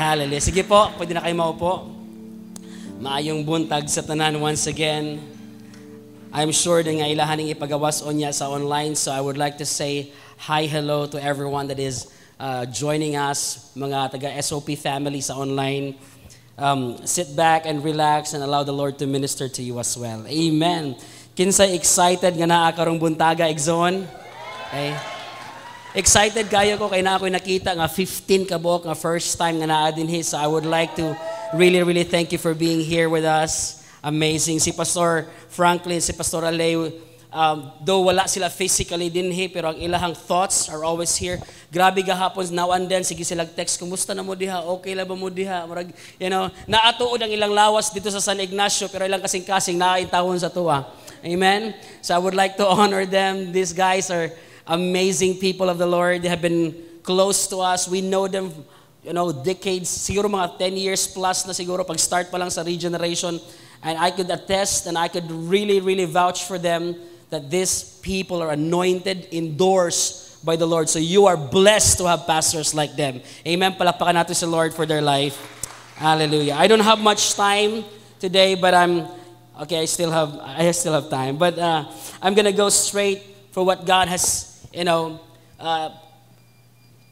Hallelujah. Sige po, pwede na kayo maupo. Maayong buntag sa tanan once again. I'm sure na nga ilahaning ipagawas on niya sa online, so I would like to say hi, hello to everyone that is joining us, mga taga-SOP family sa online. Sit back and relax and allow the Lord to minister to you as well. Amen. Kinsay excited nga naa karong buntaga, Exxon? Okay. Excited kayo ko kay na ako'y nakita nga 15 kabok nga first time nga naa din his. So I would like to really thank you for being here with us. Amazing. Si Pastor Franklin, si Pastor Alay, though wala sila physically din pero ang ilahang thoughts are always here. Grabe gahapon, now and then, sige sila text, kumusta na mo diha? Okay lang ba mo diha? Marag, naatuod ang ilang lawas dito sa San Ignacio, pero ilang kasing-kasing naaitahon sa tuwa. Amen? So I would like to honor them. These guys are amazing people of the Lord. They have been close to us. We know them, decades, siguro mga 10 years plus na siguro pag-start pa lang sa regeneration. And I could attest and I could really vouch for them that these people are anointed, endorsed by the Lord. So you are blessed to have pastors like them. Amen. Palakpakan natin sa Lord for their life. Hallelujah. I don't have much time today, but I still have time. But I'm gonna go straight for what God has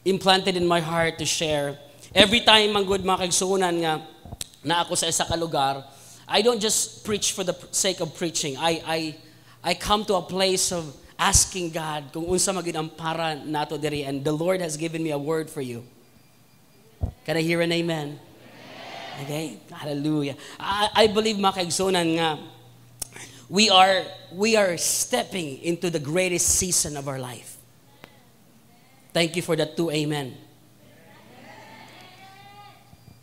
implanted in my heart to share. Every time, mga good mga kaigsunan nga na ako sa isa ka lugar, I don't just preach for the sake of preaching. I come to a place of asking God kung unsa magid ang para nato diri, and the Lord has given me a word for you. Can I hear an amen? Okay? Hallelujah. I believe mga kaigsunan nga we are stepping into the greatest season of our life. Thank you for that too, amen.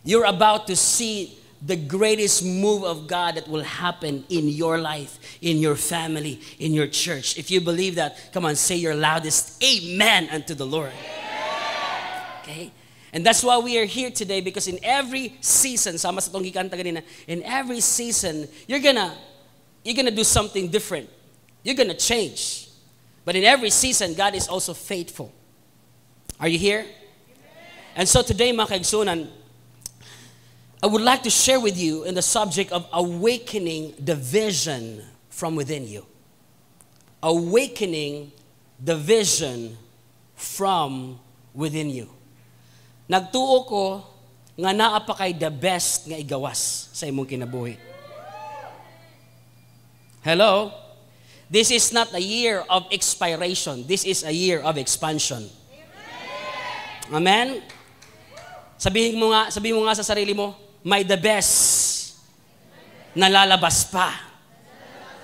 You're about to see the greatest move of God that will happen in your life, in your family, in your church. If you believe that, come on, say your loudest amen unto the Lord. Okay? And that's why we are here today, because in every season, sama sa tong gikanta kanina, in every season, you're gonna do something different. You're gonna change. But in every season, God is also faithful. Are you here? And so today, mga kaigsunan, I would like to share with you in the subject of awakening the vision from within you. Awakening the vision from within you. Nagtuo ko nga naa pa kay the best nga igawas sa imong kinabuhi. Hello? This is not a year of expiration. This is a year of expansion. Amen? Sabihin mo nga sa sarili mo, may the best na lalabas pa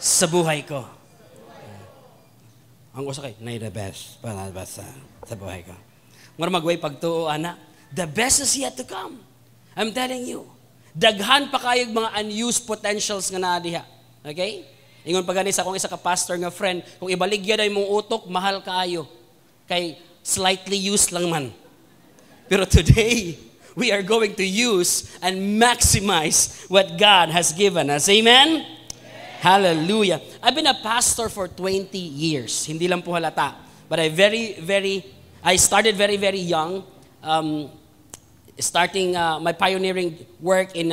sa buhay ko. Ang usa kay, may the best pa lalabas sa buhay ko. Ngor magway pagtuo ana, the best is yet to come. I'm telling you. Daghan pa kayog mga unused potentials nga naa diha. Okay? Ingon pa gani sa akong isa ka pastor nga friend, kung ibaligya na imong utok, mahal kaayo. Kay slightly used lang man. Pero today, we are going to use and maximize what God has given us. Amen? Hallelujah. I've been a pastor for 20 years. Hindi lang po halata. But I started very young, starting my pioneering work in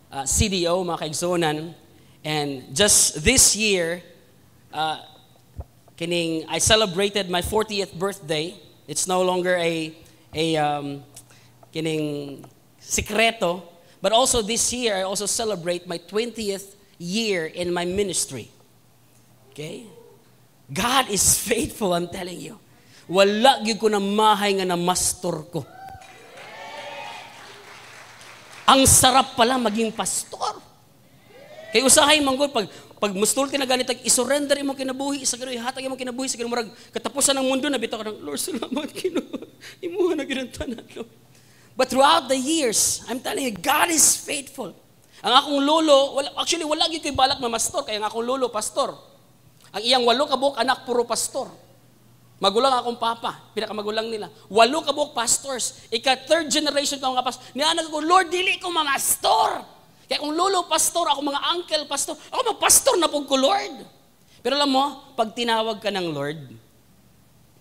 CDO, mga kaigsunan. And just this year, I celebrated my 40th birthday. It's no longer a sikreto, but also this year I also celebrate my 20th year in my ministry. Okay? God is faithful, I'm telling you. Wala gyud ko na mahay nga na mastor ko. Ang sarap pala maging pastor. Kay usahay manggod pag mustol ka na ganit, isurrender imong kinabuhi sa ganoy, hatag imong kinabuhi sa ganoy, murag katapusan ng mundo na bitaw ka ng Lord, salamat Ginoo. Imuha na ginantanan, Lord. But throughout the years, I'm telling you, God is faithful. Ang akong lolo, wala gyud koy balak na mastor, kaya ang akong lolo pastor. Ang iyang 8 kabuk anak puro pastor. Magulang akong papa, pinakamagulang nila. 8 kabuk pastors. Third generation ka mga pastor. Nianag ko, Lord, dili ko mamastor. Kaya kung lolo pastor, ako mga uncle pastor, ako mag-pastor na po ko, Lord. Pero alam mo, pag tinawag ka ng Lord,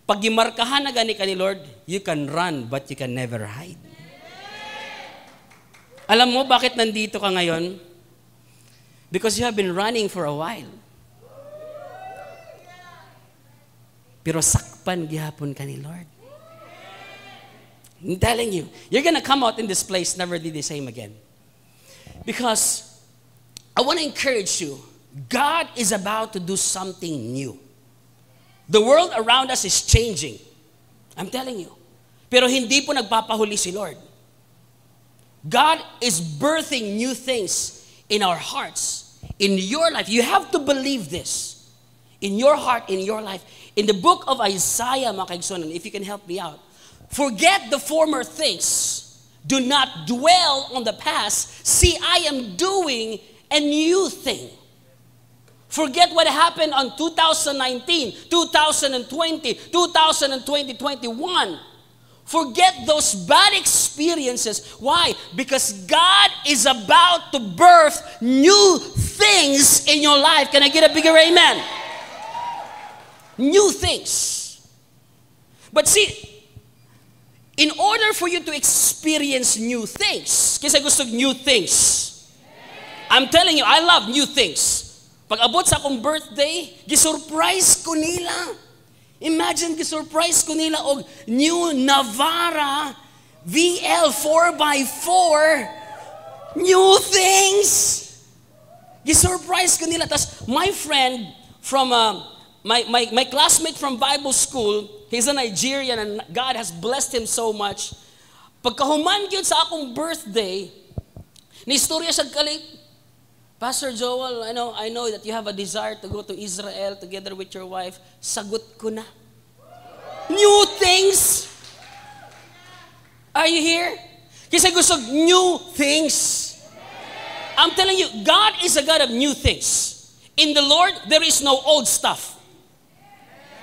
pag gimarkahan na gani ka ni Lord, you can run but you can never hide. Alam mo bakit nandito ka ngayon? Because you have been running for a while. Pero sakpan gihapon ka ni Lord. I'm telling you, you're gonna come out in this place never be the same again. Because I want to encourage you, God is about to do something new. The world around us is changing. I'm telling you. Pero hindi po nagpapahuli si Lord. God is birthing new things in our hearts, in your life. You have to believe this. In your heart, in your life. In the book of Isaiah, mga kaigsonan, if you can help me out. Forget the former things. Do not dwell on the past. See, I am doing a new thing. Forget what happened on 2019, 2020, 2021. Forget those bad experiences. Why? Because God is about to birth new things in your life. Can I get a bigger amen? New things. But see, in order for you to experience new things, kasi gusto new things. I'm telling you, I love new things. Pag abot sa akong birthday, gisurprise ko nila. Imagine, gisurprise ko nila og new Navara VL 4x4. New things. Gisurprise ko nila. Tas my friend from, my classmate from Bible school, he's a Nigerian and God has blessed him so much. Pagkahuman yun sa akong birthday, ni-istorya siya kali, Pastor Joel, I know that you have a desire to go to Israel together with your wife. Sagot ko na. New things. Are you here? Kasi gusto new things. I'm telling you, God is a God of new things. In the Lord, there is no old stuff.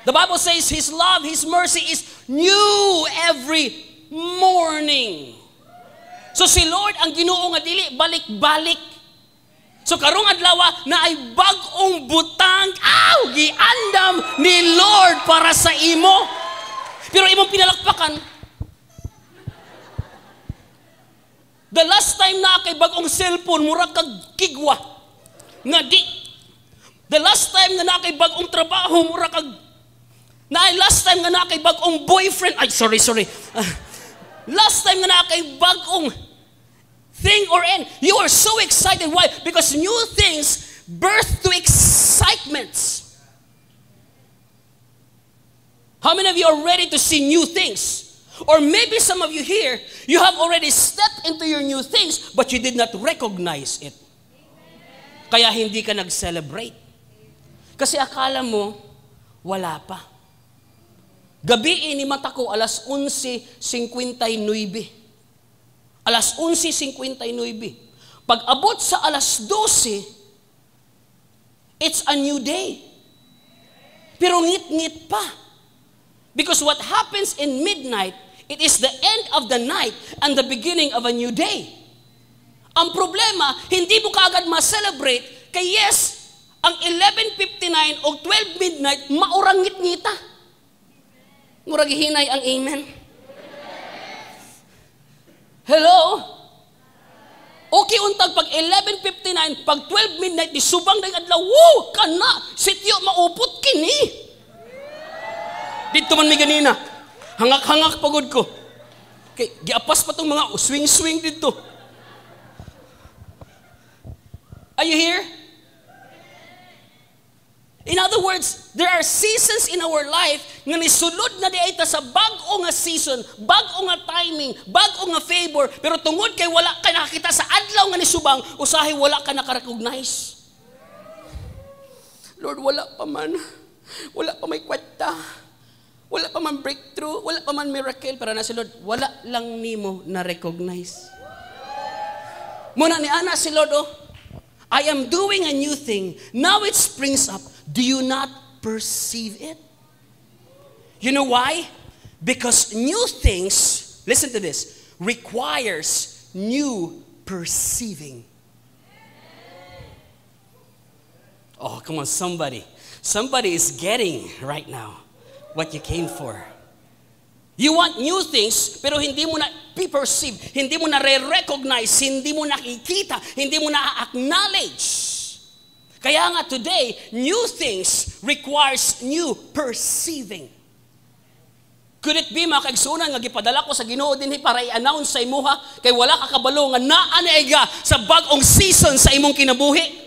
The Bible says His love, His mercy is new every morning. So si Lord, ang Ginoo nga dili balik-balik. So karong adlaw na ay bag-ong butang, giandam ni Lord para sa imo. Pero imong pinalakpakan. The last time na kay bag-ong cellphone, mura kag kigwa. Nga di. The last time na kay bag-ong trabaho, mura kag last time na kay bag-ong boyfriend. Sorry. Last time na kay bag-ong thing or end. You are so excited. Why? Because new things birth to excitements. How many of you are ready to see new things? Or maybe some of you here, you have already stepped into your new things, but you did not recognize it. Kaya hindi ka nag-celebrate. Kasi akala mo, wala pa. Gabi ni mata ko, alas 11:59. Alas 11:59. Pag abot sa alas 12, it's a new day. Pero ngit-ngit pa. Because what happens in midnight, it is the end of the night and the beginning of a new day. Ang problema, hindi mo kaagad ma-celebrate, kay yes, ang 11:59 o 12 midnight, maurang ngit-ngita. Murag hinay ang amen. Hello? Okay untag pag 11:59, pag 12 midnight, di subang na adlaw, woo, kana, sityo maupot kini. Dito man may ganina, hangak-hangak pagod ko. Okay, giapas pa tong mga swing-swing dito. Are you here? In other words, there are seasons in our life nga nisulod na di ay ta sa bag-o nga season, bag-o nga timing, bag-o nga favor, pero tungod kay wala ka nakakita sa adlaw nga nisubang, usahay wala ka nakarecognize. Lord, wala pa man. Wala pa may kwenta. Wala pa man breakthrough, wala pa man miracle, para na si Lord, wala lang nimo na-recognize. Muna ni Ana si Lord, I am doing a new thing. Now it springs up. Do you not perceive it? You know why? Because new things, listen to this, requires new perceiving. Oh, come on, somebody. Somebody is getting right now what you came for. You want new things, pero hindi mo na perceive, hindi mo na re-recognize, hindi mo nakikita, hindi mo na acknowledge. Kaya nga today, new things requires new perceiving. Could it be, mga kaigsunan, nga gipadala ko sa Ginoo dinhi para i-announce sa imuha, kay wala ka kabalo nga naa na iga sa bag-ong season sa imong kinabuhi?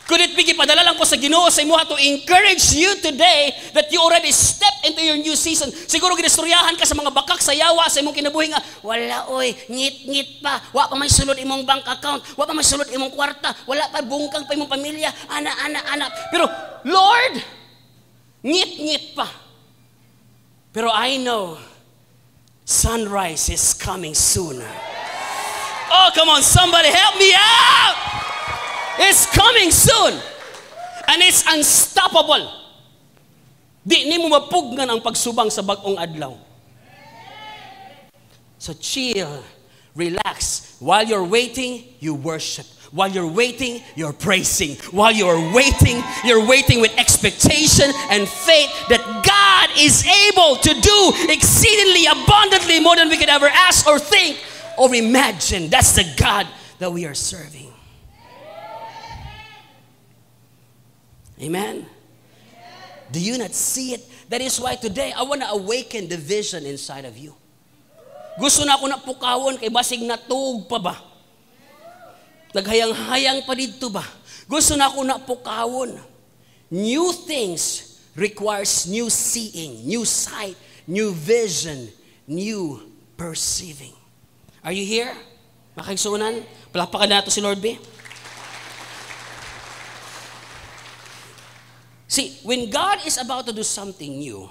Could it be, gipadala lang ko sa Ginoo sa imuha to encourage you today that you already stepped into your new season? Siguro ginistoryahan ka sa mga bakak sa yawa sa imong kinabuhi nga, wala oy, ngit-ngit pa, wa pa may sulod imong bank account, wa pa may sulod imong kwarta, wala pa bungkang pa imong pamilya, ana. Pero Lord, ngit-ngit pa. Pero I know sunrise is coming soon. Oh, come on, somebody help me out. It's coming soon. And it's unstoppable. Di ni mo mapugnan ang pagsubang sa bag-ong adlaw. So chill, relax. While you're waiting, you worship. While you're waiting, you're praising. While you're waiting with expectation and faith that God is able to do exceedingly abundantly more than we could ever ask or think or imagine. That's the God that we are serving. Amen? Do you not see it? That is why today I want to awaken the vision inside of you. Gusto na ako na pukawon kay basig natug pa ba? Naghayang-hayang pa dito ba? Gusto na ako na pukawon. New things requires new seeing, new sight, new vision, new perceiving. Are you here? Makaigsunan? Palakpakan nato si Lord B. See, when God is about to do something new,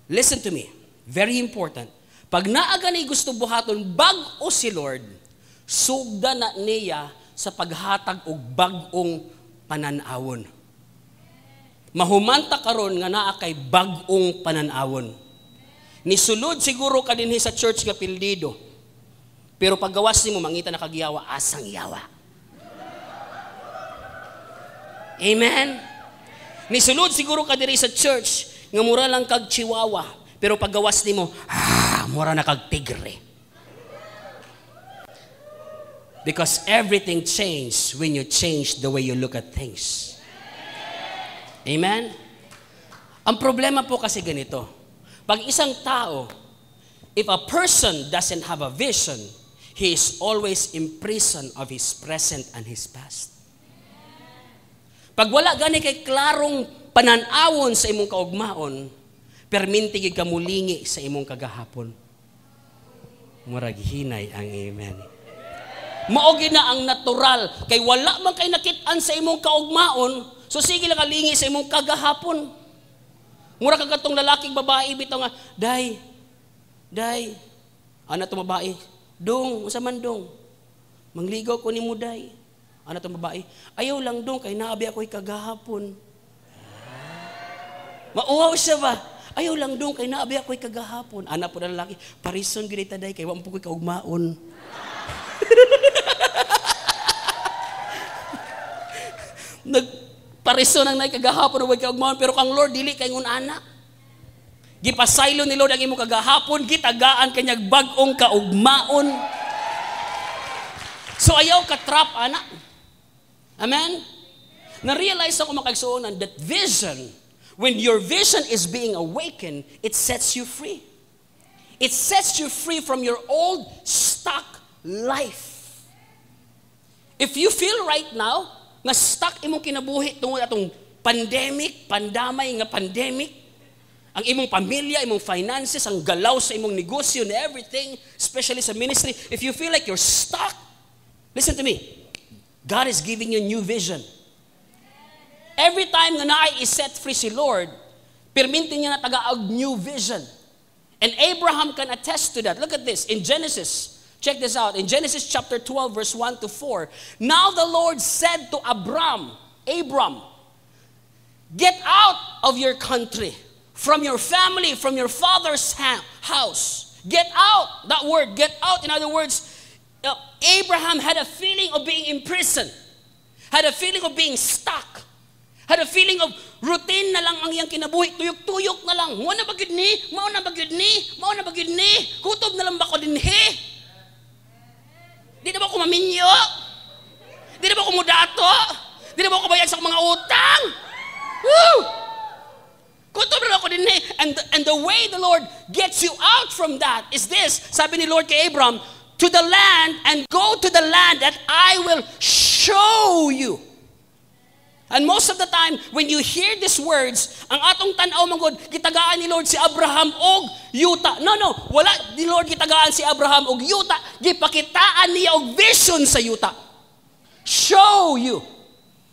listen to me, very important. Pag naaga ni gusto buhaton bag-o si Lord, sugda na niya sa paghatag og bag-ong pananawon. Mahumanta karon nga naa kay bag-ong pananawon. Nisulod siguro ka dinhi sa church nga pildido. Pero paggawas nimo mangita na kagyawa, asang yawa. Amen. Nisulod siguro ka diri sa church nga mura lang kag chihuahua, pero paggawas nimo, mura na kag tigre. Because everything changed when you change the way you look at things. Amen? Ang problema po kasi ganito. Pag isang tao, if a person doesn't have a vision, he is always in prison of his present and his past. Pag wala gani kay klarong pananawon sa imong kaugmaon, permintigig ka mulingi sa imong kagahapon. Murag hinay ang amen. Maogi na ang natural, kay wala man kay nakit-an sa imong kaugmaon, so sige lang kalingi sa imong kagahapon. Mura ka katong lalaking babae bitaw nga, day, ana to babae, dong, usa man dong, mangligaw ko nimo day. Ano itong babae? Ayaw lang dong, kay naabi ako'y kagahapon. Mauwaw siya ba? Ayaw lang dong, kay naabi ako'y kagahapon. Anak po na lalaki, parison ginita day, kay wang po ko'y kaugmaon. Nagparison ang nai kagahapon, huwag kaugmaon, pero kang Lord, dili kay ngun anak. Gipasaylo ni Lord ang imong kagahapon, gitagaan kanyag bag-ong kaugmaon. So ayaw ka-trap, anak. Amen? Na-realize ako makagsuonan that vision, when your vision is being awakened, it sets you free. It sets you free from your old stuck life. If you feel right now, nga stuck imong kinabuhi tungod atong pandamay nga pandemic, ang imong pamilya, imong finances, ang galaw sa imong negosyo and everything, especially sa ministry, if you feel like you're stuck, listen to me. God is giving you new vision. Every time na naay is-set free si Lord, permintin niya na tagaag new vision. And Abraham can attest to that. Look at this. In Genesis, check this out. In Genesis chapter 12, verse 1 to 4, now the Lord said to Abram, get out of your country, from your family, from your father's house. Get out. That word, get out. In other words, Abraham had a feeling of being imprisoned, had a feeling of being stuck, Had a feeling of routine na lang ang iyang kinabuhi. Tuyok-tuyok na lang. Mao na bagid ni, mao na bagid ni, mao na bagid ni. Kutob na lang ba ko dinhi? Di na ba ko maminyo? Di na ba ko mudato? Di na ba ko bayad sa mga utang? Woo! Kutob na lang ko dinhi. And the way the Lord gets you out from that is this. Sabi ni Lord kay Abram, to the land and go to the land that I will show you. And most of the time, when you hear these words, ang atong tanaw manggod, gitagaan ni Lord si Abraham og yuta. No, wala ni Lord gitagaan si Abraham og yuta. Gipakitaan niya og vision sa yuta. Show you,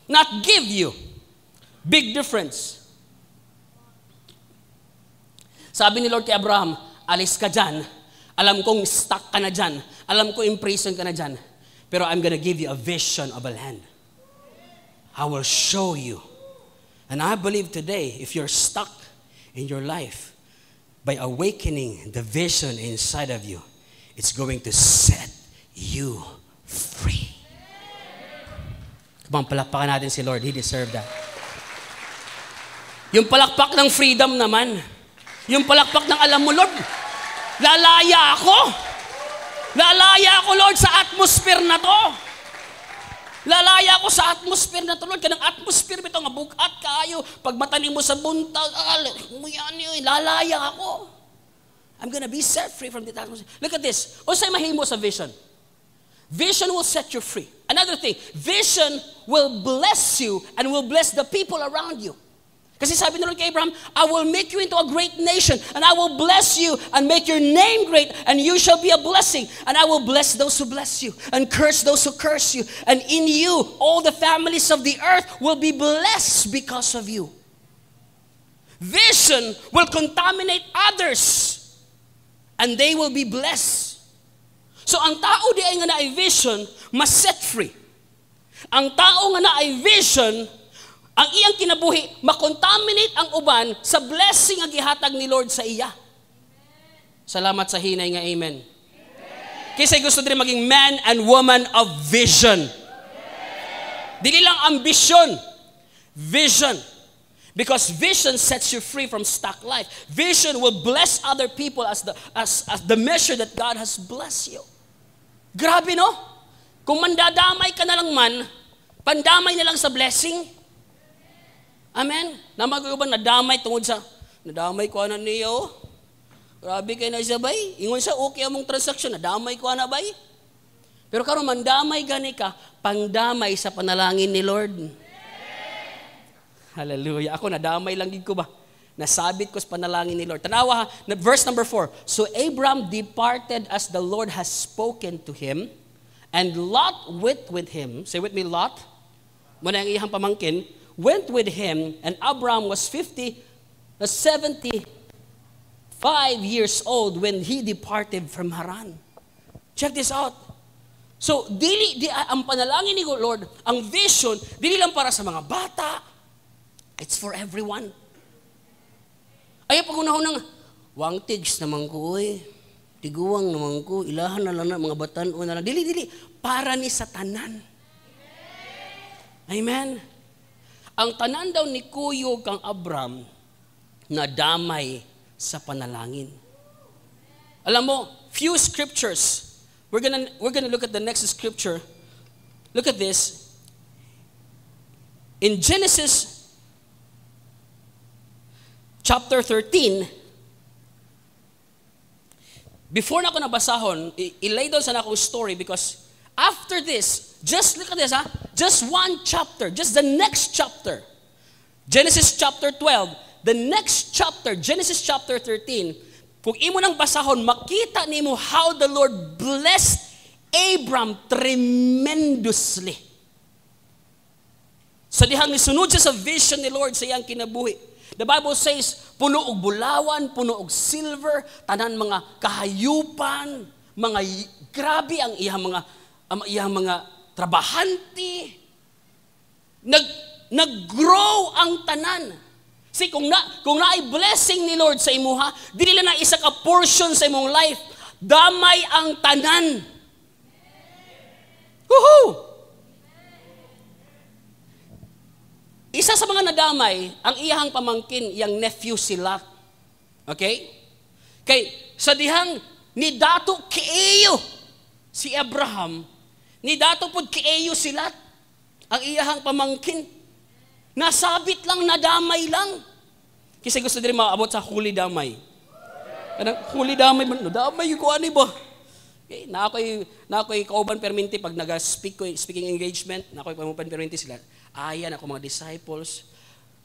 not give you. Big difference. Sabi ni Lord kay Abraham, alis ka dyan. Alam kong stuck ka na dyan. Alam ko imprisoned ka na dyan. Pero I'm gonna give you a vision of a land. I will show you. And I believe today, if you're stuck in your life, by awakening the vision inside of you, it's going to set you free. Come on, palakpakan natin si Lord. He deserved that. Yung palakpak ng freedom naman, yung palakpak ng alam mo, Lord, lalaya ako. Lalaya ako, Lord, sa atmosphere na to. Lalaya ako sa atmosphere na to, Lord. Kanang atmosphere bito nga bukat kayo. Pag matanim mo sa buntag, lalaya ako. I'm gonna be set free from the atmosphere. Look at this. O sa'y mahimo sa vision. Vision will set you free. Another thing, vision will bless you and will bless the people around you. Kasi sabi ni Lord kay Abraham, I will make you into a great nation, and I will bless you and make your name great, and you shall be a blessing. And I will bless those who bless you, and curse those who curse you. And in you, all the families of the earth will be blessed because of you. Vision will contaminate others, and they will be blessed. So ang tao di ay nga na ay vision, mas set free. Ang tao nga na ay vision, ang iyang kinabuhi, makontaminate ang uban sa blessing ang gihatag ni Lord sa iya. Salamat sa hinay nga amen. Kasi gusto din maging man and woman of vision. Dili lang ambisyon. Vision. Because vision sets you free from stuck life. Vision will bless other people as the measure that God has blessed you. Grabe, no? Kung mandadamay ka na lang man, pandamay na lang sa blessing. Amen? Namagayuban, nadamay tungod sa, nadamay ko na niyo. Grabe kayo na siya, bay. Ingon sa okay among transaksyon, nadamay ko na, bay. Pero karon mandamay gani ka, pangdamay sa panalangin ni Lord. Hallelujah. Ako, nadamay lang gid ko ba? Nasabit ko sa panalangin ni Lord. Tanawa ha, verse number 4. So Abram departed as the Lord has spoken to him, and Lot went with him. Say with me, Lot. Muna ang iyang pamangkin, went with him, and Abram was 75 years old when he departed from Haran. Check this out. So, ang panalangin ni Lord, ang vision, dili lang para sa mga bata, it's for everyone. Ay, pag-unahon ng, wang tigs naman ko, tiguwang naman ko, ilahan na lang na, mga batan o na lang. Dili, para ni sa tanan. Amen. Ang tanan daw ni Kuyo kang Abram na damay sa panalangin. Alam mo, few scriptures. We're gonna look at the next scripture. Look at this. In Genesis chapter 13, before na ako nabasahon, ilay doon sa akong story because after this, just look at this, just one chapter, just the next chapter. Genesis chapter 12, the next chapter, Genesis chapter 13, kung imo nang basahon, makita nimo how the Lord blessed Abram tremendously. Sa dihang nisunod siya sa vision ni Lord sa iyang kinabuhi. The Bible says, puno og bulawan, puno og silver, tanan mga kahayupan, mga grabe ang iyang mga trabahante. Nag-grow ang tanan. See, kung naay blessing ni Lord sa imuha, dili lang na isa ka portion sa imong life. Damay ang tanan. Woohoo! isa sa mga nadamay, ang iyahang pamangkin, yang nephew si Lot. Okay? Kay, sa dihang ni dato kieyo si Abraham, ni dato pod kieyo si Lot, ang iyahang pamangkin. Nasabit lang, nadamay lang. Kasi gusto din maabot sa huli damay. Kanang huli damay, damay ko ani ba? Okay, na ako'y kauban perminti pag speaking engagement, na ako'y kauban perminti sila. Ayan ako mga disciples.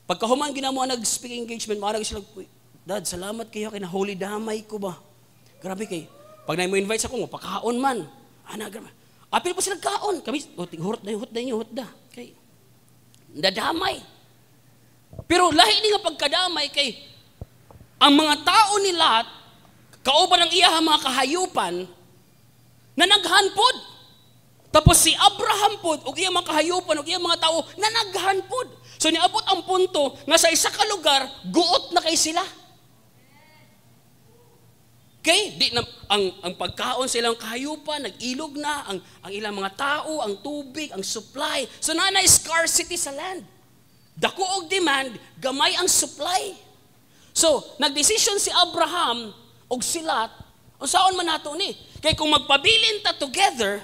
Pagkahuman ginawa nag-speaking engagement, mga sila, Dad, salamat kayo kay na holy damay ko ba? Grabe kay. Pag na-invite sa ko, pakaon man. Grabe. Apil po sila kaon. Kami, hurot na. Okay. Nadamay. Pero lahi ni nga pagkadamay kay ang mga tao ni Lot, kauban ang iyahang mga kahayupan, na naghanpod. Tapos si Abraham pod, o iyang mga kahayupan, o iyang mga tao, na naghanpod. So niabot ang punto, nga sa isa ka lugar, guot na kay sila. Okay? Ang pagkaon sa ilang kahayupan, nag-ilog na, ang ilang mga tao, ang tubig, ang supply. So na scarcity sa land. Dako og demand, gamay ang supply. So, nagdesisyon si Abraham og si Lot, unsaon man nato ni? Kay kung magpabilin ta together,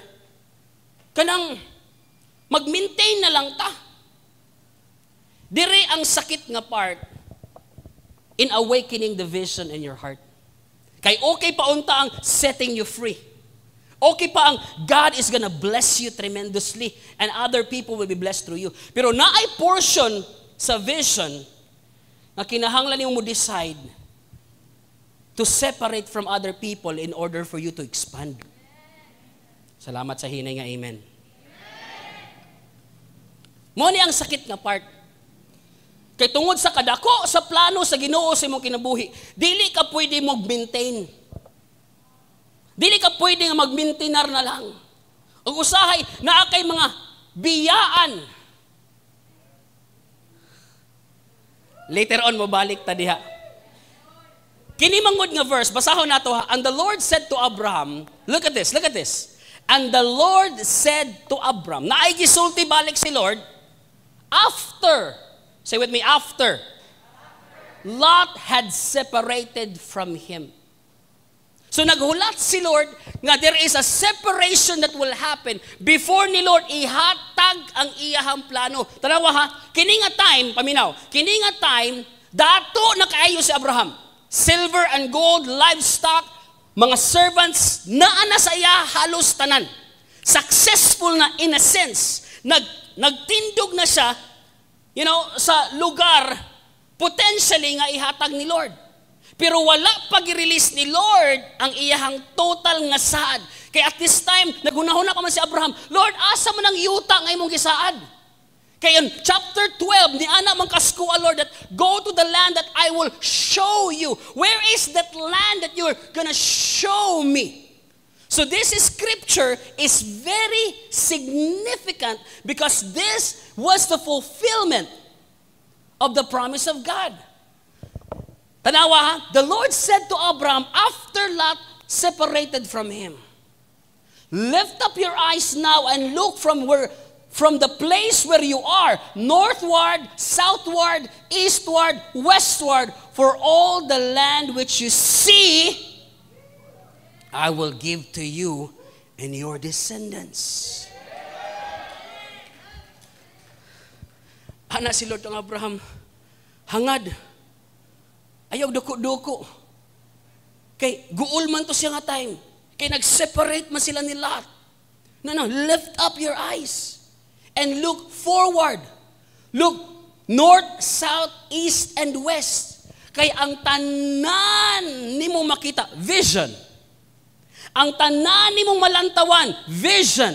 kanang mag-maintain na lang ta. Dire ang sakit nga part in awakening the vision in your heart. Kay okay pa unta ang setting you free. Okay pa ang God is gonna bless you tremendously and other people will be blessed through you. Pero naay portion sa vision na kinahanglan mo decide to separate from other people in order for you to expand. Salamat sa hinay nga amen. Mo ni ang sakit nga part. Kay tungod sa kadako sa plano sa Ginoo sa imong kinabuhi, dili ka pwede mag-maintain. Dili ka pwede nga mag-maintainar na lang. Ug usahay naa kay mga biyaan. Later on mabalik ta diha. Kini mangod nga verse, basahon nato ha. And the Lord said to Abraham, look at this. And the Lord said to Abraham, naay gisulti balik si Lord, after, say with me, after Lot had separated from him. So naghulat si Lord nga there is a separation that will happen before ni Lord ihatag ang iyahang plano. Tanawa ha, kini nga time, paminaw, kini nga time, dato na kaayo si Abraham. Silver and gold, livestock, mga servants, naa sa iya halos tanan. Successful na in a sense. Nagtindog na siya, sa lugar, potentially nga ihatag ni Lord. Pero wala pag-release ni Lord ang iyahang total nga saad. Kaya at this time, naghunahuna pa man si Abraham, Lord, asa man ang yuta nga imong gisaad? Kaya in chapter 12, ni ana man kaskuha, Lord, that go to the land that I will show you. Where is that land that you're gonna show me? So this scripture is very significant because this was the fulfillment of the promise of God. Tanawa, the Lord said to Abraham after Lot separated from him, lift up your eyes now and look from the place where you are, northward, southward, eastward, westward, for all the land which you see, I will give to you and your descendants. Ana si Lord ang Abraham, hangad, ayaw duko-duko. Kay guul man to siya nga time. Kay nag-separate man sila ni Lot. No, lift up your eyes and look forward. Look north, south, east, and west. Kay ang tanan nimo makita, vision. Ang tanan nimong malantawan, vision.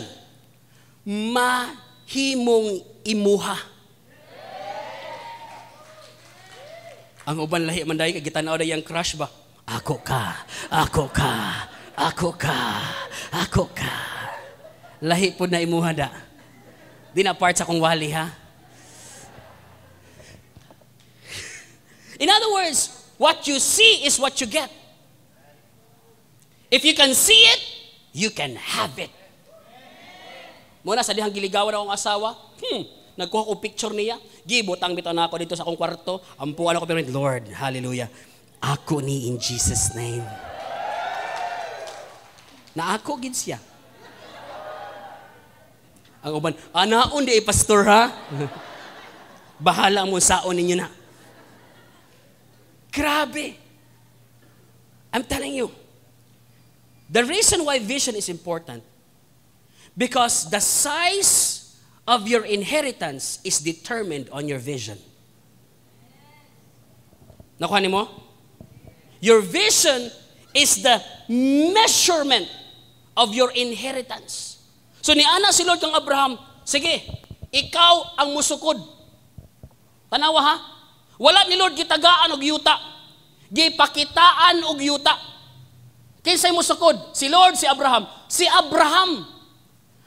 Mahimong imuha. Ang uban lahi man dahi gitanaw da yang crush ba? Ako ka. Lahi po na imuha da. Di na part sa kong wali ha. In other words, what you see is what you get. If you can see it, you can have it. Muna sa dihang giligawan akong asawa, nagkuha ko picture niya, gibutang bitaw na ako dito sa akong kwarto, ampuan ako pero Lord, hallelujah. Ako ni in Jesus name. Na ako gid siya. Ang uban, anaon di pastor ha? Bahala mo saon ninyo na. Grabe. I'm telling you. The reason why vision is important, because the size of your inheritance is determined on your vision. Nakuha ni mo? Your vision is the measurement of your inheritance. So ni ana si Lord kang Abraham, sige, ikaw ang musukod. Tanawa ha? Wala ni Lord gitagaan og yuta. Gipakitaan og yuta. Kinsay musukod? Si Lord, si Abraham. Si Abraham.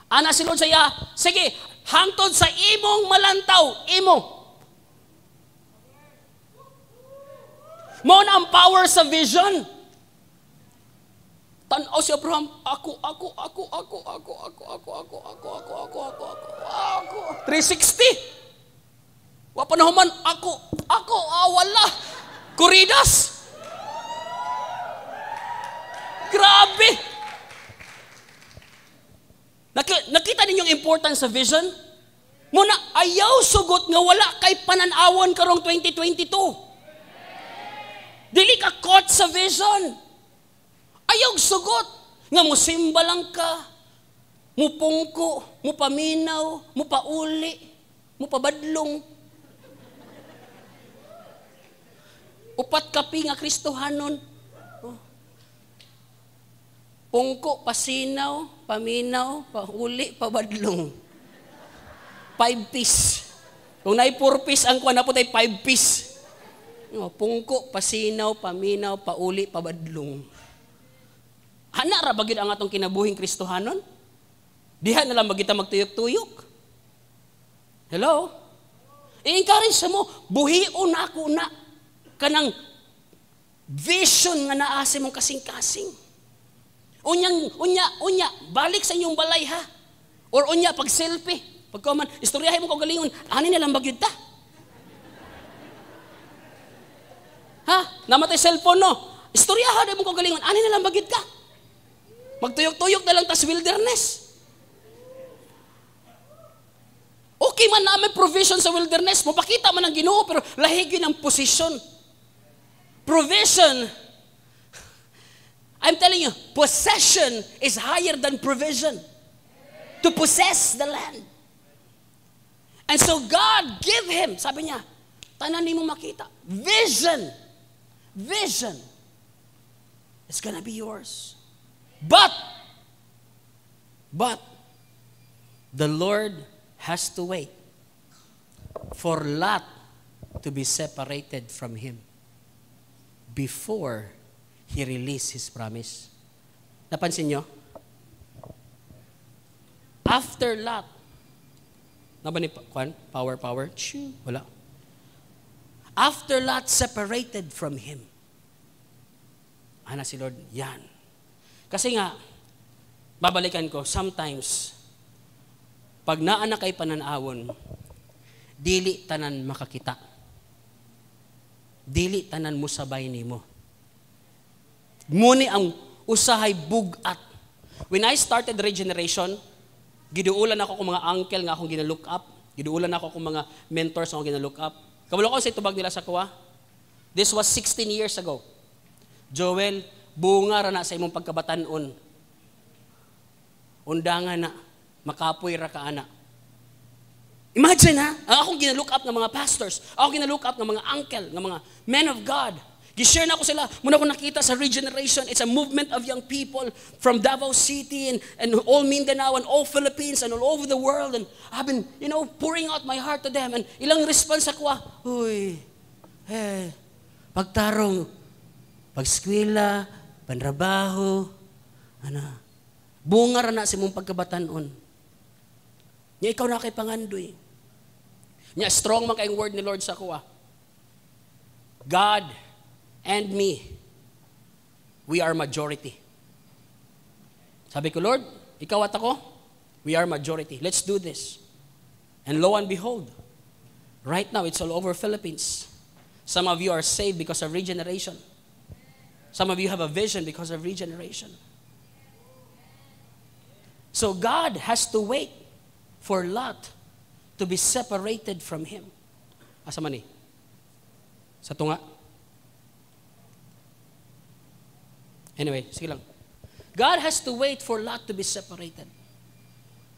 Ana si Lord saya, sige, hangtod sa imong malantaw, imo. Mo na ang power sa vision. Tanaw si Abraham, ako. 360. Wa panahuman, ako, wala. Kuridas. Grabe. Nakita ninyong importance sa vision? Muna, ayaw sugot nga wala kay pananawon karong 2022. Dili ka caught sa vision. Ayaw sugot. Nga musimba lang ka. Mupungko, mupaminaw, mupauli, mupabadlong. Upat kapi nga Kristohanon. Pungko, pasinaw, paminaw, pauli, pabadlong. 5 piece. Kung na'y 4 piece, ang kuha na po tayo 5 piece. Pungko, pasinaw, paminaw, pauli, pabadlong. Hana ra bagid ang atong kinabuhing Kristohanon? Diha na lang magita magtuyok-tuyok. Hello? I-encourage mo, buhion ako na kanang vision nga naasi mong kasing-kasing. Unya, balik sa inyong balay ha. Or unya, pag selfie, pagkaman, istoryahin mo kagalingon, ani na lang bagyod ta. Ha? Namatay cellphone no? Istoryahan mo kagalingon, ani na lang bagyod ka. Magtuyok-tuyok na lang tas wilderness. Okay man na may provision sa wilderness, mapakita man ang Ginoo, pero lahigin ang posisyon. Provision, I'm telling you, possession is higher than provision. To possess the land. And so God give him, sabi niya, tanan mo makita, vision, it's gonna be yours. But, the Lord has to wait for Lot to be separated from him before he released his promise. Napansin nyo? After Lot, ba ni power? Wala. After Lot separated from him, ana si Lord, yan. Kasi nga, babalikan ko, sometimes, pag naana kay pananawon, dili tanan makakita. Dili tanan mo sabay nimo. Muni ang usahay bugat. When I started Regeneration, giduulan ako kung mga uncle nga akong gina-look up. Giduulan ako kung mga mentors nga akong gina-look up. Kabalo ko sa itubag nila sa kuha. This was 16 years ago. Joel, bunga ra na sa imong pagkabatanon. Undangan na, makapoy ra ka ana. Imagine ha, ang akong gina-look up ng mga pastors, ako gina-look up ng mga uncle, ng mga men of God. Gishare na ko sila, muna ko nakita sa Regeneration, it's a movement of young people from Davao City and all Mindanao and all Philippines and all over the world. And I've been, pouring out my heart to them. And ilang response ako, pagtarong, pagskwela, panrabaho, bunga ra na sa mong pagkabatanon. Nya ikaw na kay pangandoy. Nya strong man kayong word ni Lord sa kuha. God and me, we are majority. Sabi ko, Lord, ikaw at ako, we are majority. Let's do this. And lo and behold, right now it's all over Philippines. Some of you are saved because of regeneration. Some of you have a vision because of regeneration. So God has to wait for Lot to be separated from him. Asa man ni? Sa tunga? Anyway, sige lang. God has to wait for Lot to be separated.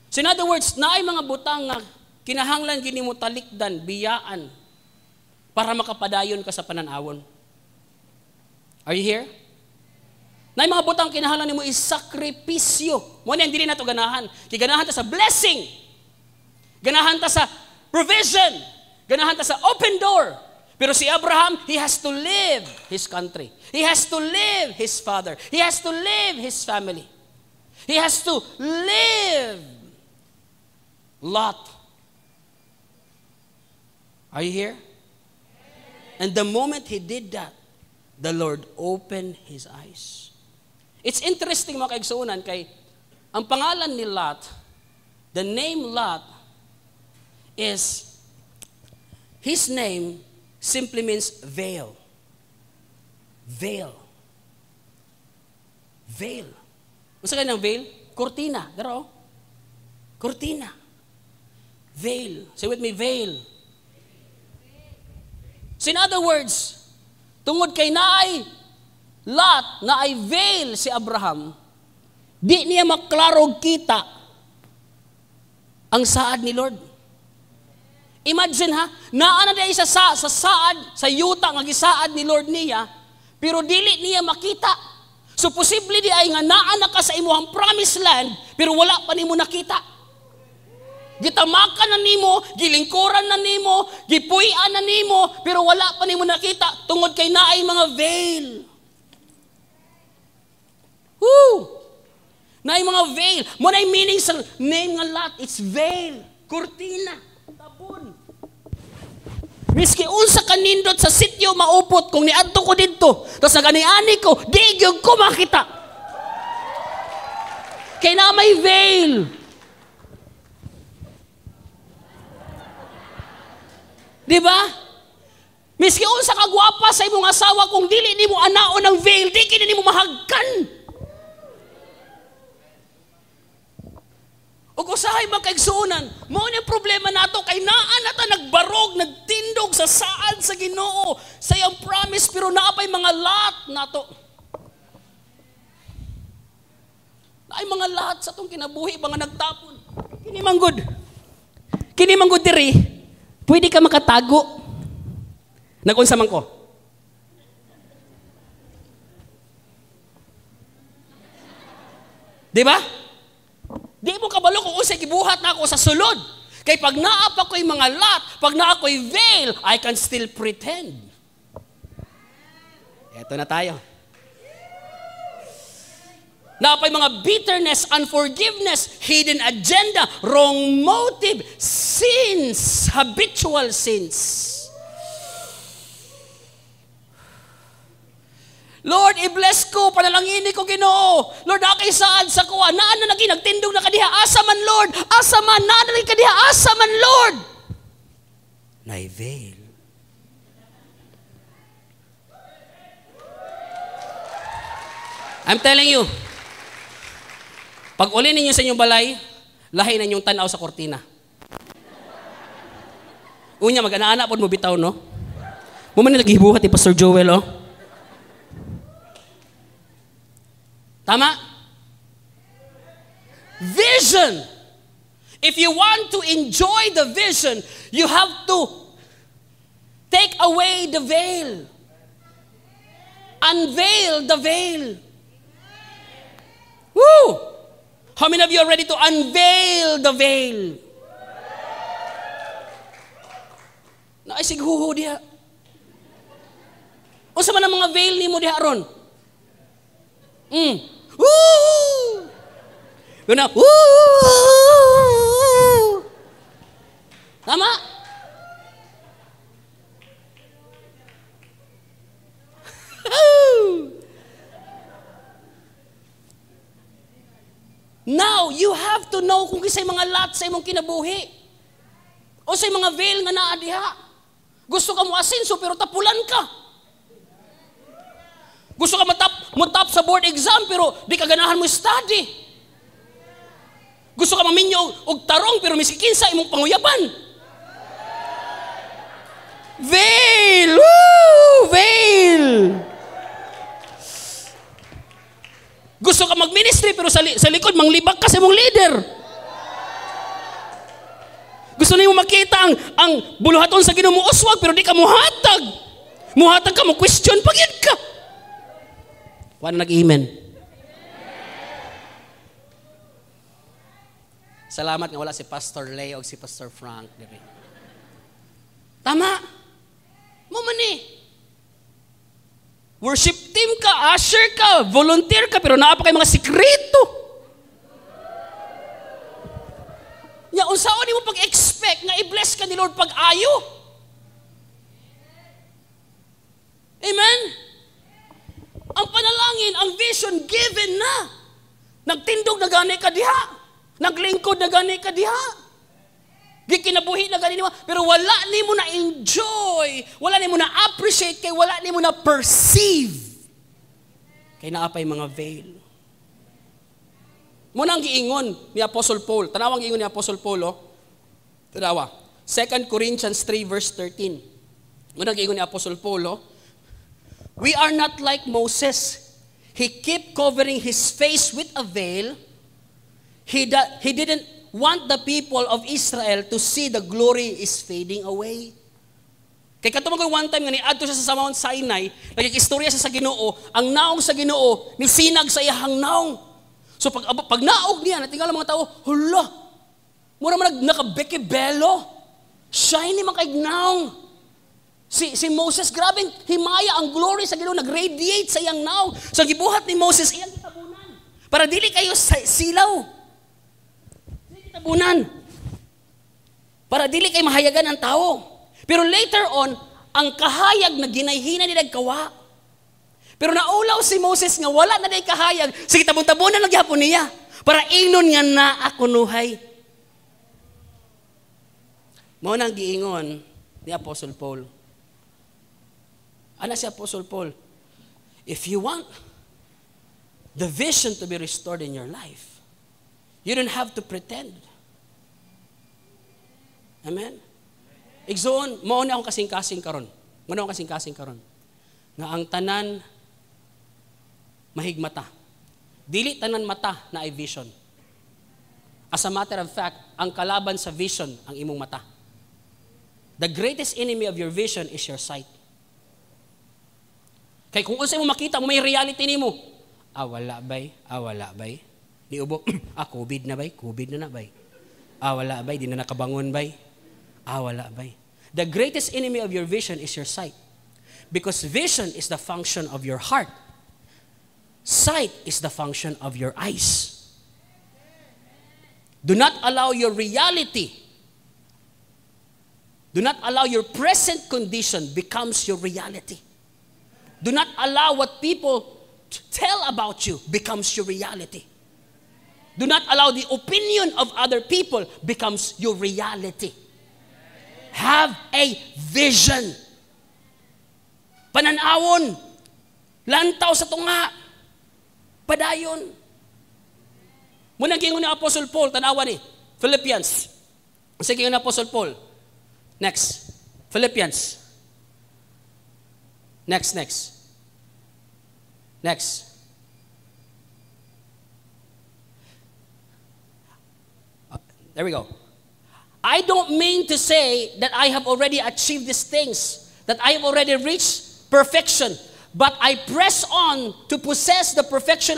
So in other words, naay mga butang nga kinahanglan gini mo talikdan, biyaan, para makapadayon ka sa pananawon. Are you here? Naay mga butang kinahanglan nimo is sakripisyo. Mo nang dili nato ganahan. Kay ganahan ta sa blessing. Ganahan ta sa provision. Ganahan ta sa open door. Pero si Abraham, he has to leave his country. He has to leave his father. He has to leave his family. He has to leave Lot. Are you here? And the moment he did that, the Lord opened his eyes. It's interesting mga kaigsuunan kay ang pangalan ni Lot, the name Lot is, his name simply means veil. Veil. Veil. Ano sa kanyang veil? Cortina. Daro. Cortina. Veil. Say with me, veil. So in other words, tungod kay naay Lot, naay veil si Abraham, di niya maklarog kita ang saad ni Lord. Imagine ha, naana na isa sa saad, sa yuta nga gisaad ni Lord niya, pero dili niya makita. So posible di ay nga naana ka sa imuhang promised land, pero wala pa nimo nakita. Gitamakan na nimo, gilingkuran na nimo, gipuy-an na nimo, pero wala pa nimo nakita tungod kay naay mga veil. Woo! Naay mga veil. Mo na meaning sa name nga Lot, it's veil, cortina. Miski unsa kanindot sa sityo maupot kung niadto ko didto, tapos naganiani ko, di gyud ko makita. Kay na may veil. Di ba? Miski unsa ka gwapa sa imong asawa kung dili nimo anaon ang veil, di kini nimo mahagkan. O usahay magkaigsuunan, mao ni problema nato kay naa na ta nagbarog, nagtindog sa saad sa Ginoo, sa iyang promise, pero naapay mga Lot nato. Naay mga Lot sa tong kinabuhi mga nagtapon. Kini manggod. Kini manggod diri, pwede ka makatago. Nagunsa man ko. Di ba? Di mo kabalo kung usay gibuhat na ako sa sulod. Kay pag naapa ko'y mga Lot, pag naa ko'y veil, I can still pretend. Eto na tayo. Naapay mga bitterness, unforgiveness, hidden agenda, wrong motive, sins, habitual sins. Lord, i-bless ko, panalangini ko Ginoo. Lord, akay saan sa kuha. Naan na naging nagtindog na kadiha. Asa man, Lord. Asa man. Naan na naging kadiha. Asa man, Lord. Na-veil. I'm telling you, pag uli ninyo sa inyong balay, lahi na inyong tanaw sa kortina. Unya, mag-ana-ana po mo bitaw, no? Muman na naghibuhat ni Pastor Joel, oh. Tama? Vision. If you want to enjoy the vision, you have to take away the veil. Unveil the veil. Woo! How many of you are ready to unveil the veil? Naisig huhu diha. O sa man ang mga veil ni mo diha ron? Woo! Yun na, woo! Tama? Now, you have to know kung kisay mga Lot sa imong kinabuhi. O say mga veil nga naa diha. Gusto ka mo asenso pero tapulan ka. Gusto ka matap sa board exam pero di ka ganahan mo study. Gusto ka maminyo og tarong pero miski kinsa imong panguyaban. Veil! Woo! Veil! Gusto ka mag-ministry pero sa likod manglibak ka sa imong leader. Gusto niyo makita ang buluhaton sa Ginoo mo uswag pero di ka muhatag. Muhatag ka mo question pagid ka. Wala nag-amen. Salamat nga wala si Pastor Leo o si Pastor Frank. Tama. Mo man eh. Worship team ka, usher ka, volunteer ka, pero naa pa kay mga sikreto. Ya, unsaon nimo pag-expect nga i-bless ka ni Lord pag-ayo? Amen? Ang panalangin, ang vision given na. Nagtindog na gani ka diha. Naglingkod na gani ka diha. Gikinabuhi na gani mo, pero wala nimo na enjoy, wala nimo na appreciate, kay wala nimo na perceive. Kay naapay mga veil. Muna ang giingon ni Apostle Paul. Tanawang giingon ni Apostle Paul, oh. Tanawa. 2 Corinthians 3 verse 13. Muna ang giingon ni Apostle Paul, oh. We are not like Moses. He kept covering his face with a veil. He didn't want the people of Israel to see the glory is fading away. Kay katong one time nga niadto siya sa Mount Sinai, nagikistorya siya sa Ginoo, ang naong sa Ginoo ni sinag sa iyang naong. So pag naog niya, natingala mga tao, hala, mura man nakabeke belo, shiny man kay naong. Si Moses, grabe, himaya ang glory sa Ginoo, nag-radiate sa iyang naong. So gibuhat ni Moses, iyang kitabunan, para dili kayo silaw. Dili kitabunan. Para dili kayo mahayagan ang tao. Pero later on, ang kahayag na ginayhina nila kawa. Pero naulaw si Moses nga wala na day kahayag. Sige, tabon-tabonan lang gyapon niya. Para ingnon nga na ako nuhay. Mao nang giingon ni Apostle Paul. Ana si Apostle Paul, if you want the vision to be restored in your life, you don't have to pretend. Amen? Igsoon, mao ni akong kasing-kasing karon. Ngano akong kasing-kasing karon? Nga ang tanan mahigmata. Dili tanan mata na ay vision. As a matter of fact, ang kalaban sa vision ang imong mata. The greatest enemy of your vision is your sight. Kay kung unsay mo makita mo may reality nimo. Wala bay, wala bay. Di ubo, COVID na bay, COVID na bay. Wala bay, di na nakabangon bay. Wala bay. The greatest enemy of your vision is your sight. Because vision is the function of your heart. Sight is the function of your eyes. Do not allow your reality, do not allow your present condition becomes your reality. Do not allow what people tell about you becomes your reality. Do not allow the opinion of other people becomes your reality. Have a vision. Pananawon. Lantaw sa tunga. Padayon. Muna gingon ni Apostle Paul, tanawa ni, Philippians. Sige gingon ni Apostle Paul. Next. Philippians. Next. There we go. I don't mean to say that I have already achieved these things, that I have already reached perfection. But I press on to possess the perfection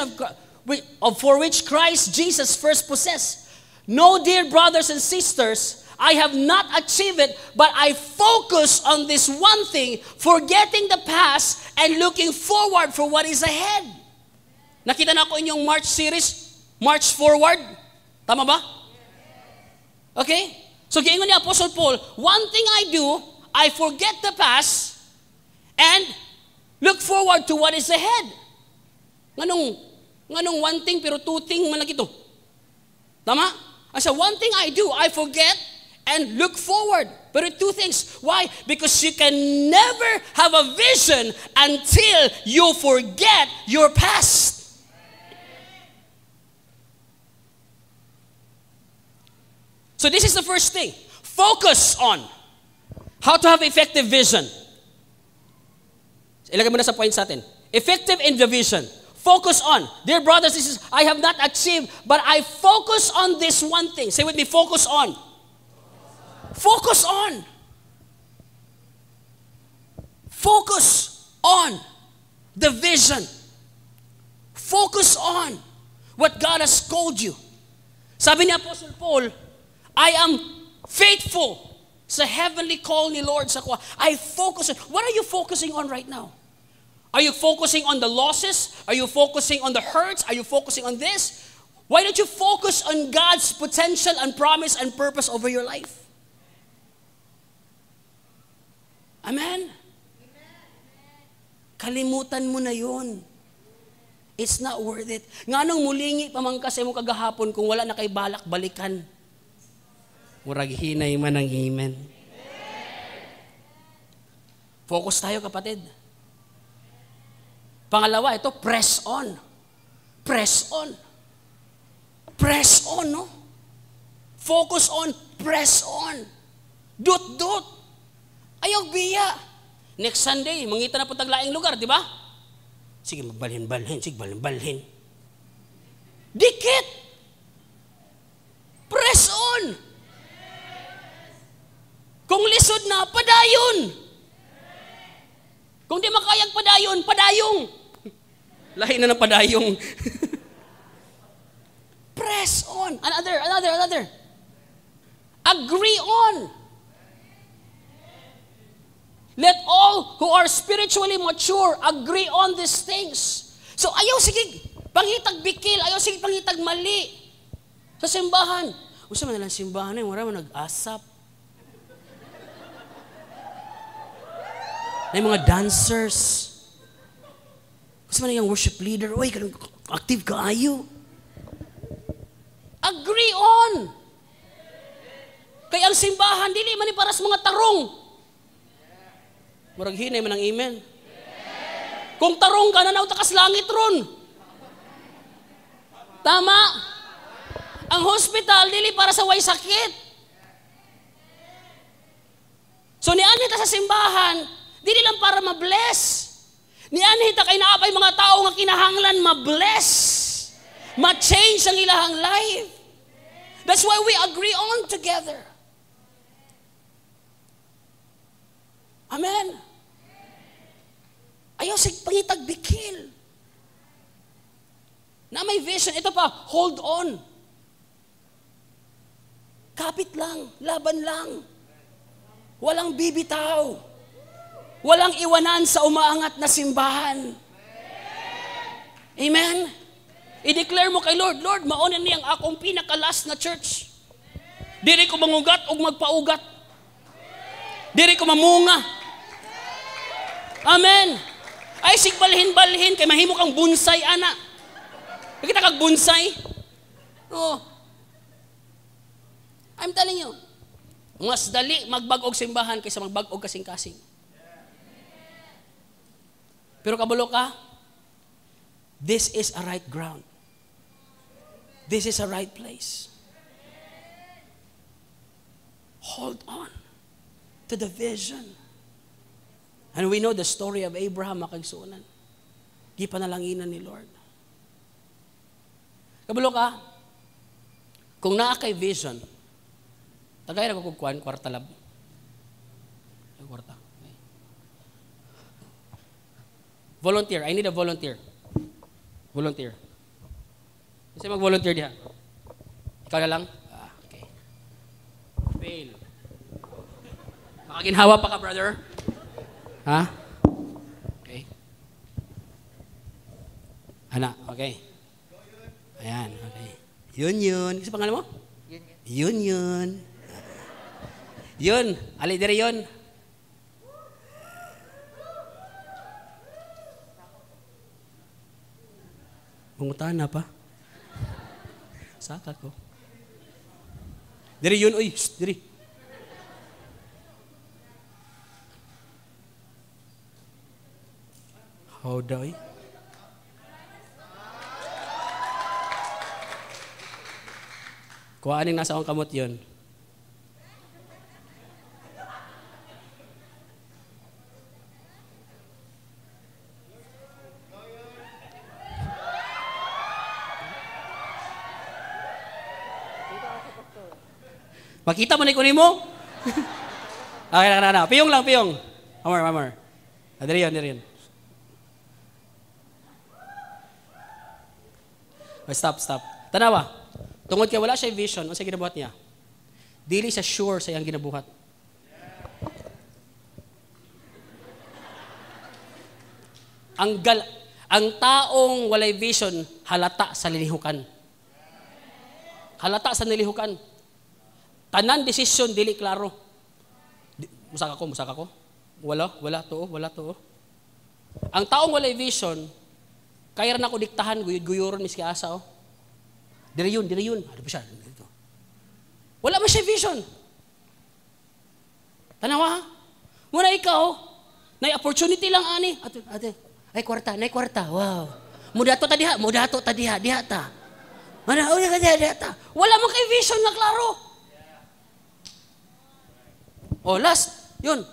for which Christ Jesus first possessed. No, dear brothers and sisters, I have not achieved it, but I focus on this one thing, forgetting the past and looking forward for what is ahead. Nakita na ko inyong March series, March Forward. Tama ba? Okay? So, giingon ni Apostle Paul, one thing I do, I forget the past and look forward to what is ahead. Nganong one thing pero two thing man lang ito. Tama? Asa one thing I do, I forget and look forward. But two things. Why? Because you can never have a vision until you forget your past. So this is the first thing. Focus on how to have effective vision. Ilagay mo na sa point sa atin. Effective in the vision. Focus on. Dear brothers, this is, I have not achieved, but I focus on this one thing. Say with me, focus on. Focus on. Focus on the vision. Focus on what God has called you. Sabi ni Apostle Paul, I am faithful sa heavenly call ni Lord sa kuha. I focus on. What are you focusing on right now? Are you focusing on the losses? Are you focusing on the hurts? Are you focusing on this? Why don't you focus on God's potential and promise and purpose over your life? Amen? Kalimutan mo na yun. It's not worth it. Nga nung mulingi pamangkas mo kagahapon kung wala na kay balak balikan. Murag hinay man ang amen. Focus tayo, kapatid. Pangalawa, ito, press on. Press on. Press on, no? Focus on, press on. Dut. Ayaw biya. Next Sunday, mangita na po taglaing lugar, di ba? Sige, magbalhin-balhin. Sige, balhin-balhin. Dikit. Press on. Kung lisod na, padayon. Kung di makayag padayon, padayong. Lahi na ng padayong. Press on. Another. Agree on. Let all who are spiritually mature agree on these things. So ayaw sige pangitag bikil, ayaw sige pangitag mali. Sa simbahan. Usa man lang simbahan ay wala man nag-asap. Na mga dancers. Kasi man yung worship leader, oy, active ka ayo. Agree on. Kaya ang simbahan, dili man ni para sa mga tarong. Murag hinay man ang amen. Kung tarong ka, nanaw takas langit ron. Tama. Ang hospital, dili para sa way sakit. So nianita sa simbahan, dili lang para ma-bless. Nianhita kay naapay mga tao nga kinahanglan ma-bless. Ma-change ang ilahang life. That's why we agree on together. Amen. Ayaw sig pangitag bikil. Na may vision, ito pa, hold on. Kapit lang, laban lang. Walang bibitaw. Walang iwanan sa umaangat na simbahan. Amen? I-declare mo kay Lord, Lord, mauna niyang akong pinaka-last na church. Diri ko mangugat o magpaugat. Diri ko mamunga. Amen. Ay, sigbalhin-balhin, kay mahimo kang bonsai, ana. Kita kag bonsai? Oh. I'm telling you, mas dali magbag-og simbahan kaysa magbag-og kasing-kasing. Pero kabalo ka, this is a right ground. This is a right place. Hold on to the vision. And we know the story of Abraham, makagsuunan. Di panalanginan ni Lord. Kabalo ka, kung naa kay vision, tagay na kukukwan, kwarta lab. Kwarta. Volunteer. I need a volunteer. Volunteer. Kasi mag-volunteer diha. Ikaw na lang? Okay. Fail. Makaginhawa pa ka, brother? Ha? Okay. Ana, okay. Ayan, okay. Yun. Kasi pangalan mo? Yun. Yun. Ali dire yun. Pungutana pa. Saka ko. Diri yun, uy. Diri. How daw eh? Kung aning nasa akong kamot yun. Makita mo na ikunin mo? Okay, na. Piyong lang, piyong. Amar. Diri yun. Stop. Tanawa. Tungod kay wala siya vision, ano sa ginabuhat niya? Dili siya sure sa iyang ginabuhat. Ang taong walay vision, halata sa nilihukan. Halata sa nilihukan. Tanan desisyon dili klaro. Musak ako. Wala to. Ang taong walay vision, kaya rin ako diktahan, guyuron miski asa oh. Diri yun. Ano ba siya? Dito. Wala man siya vision. Tanawa ha? Muna ikaw, na opportunity lang ani. Ate, ay kwarta. Wow. Mudato ta diha ta. Diha ta. Wala man kay vision na klaro. Oh, last. Yun.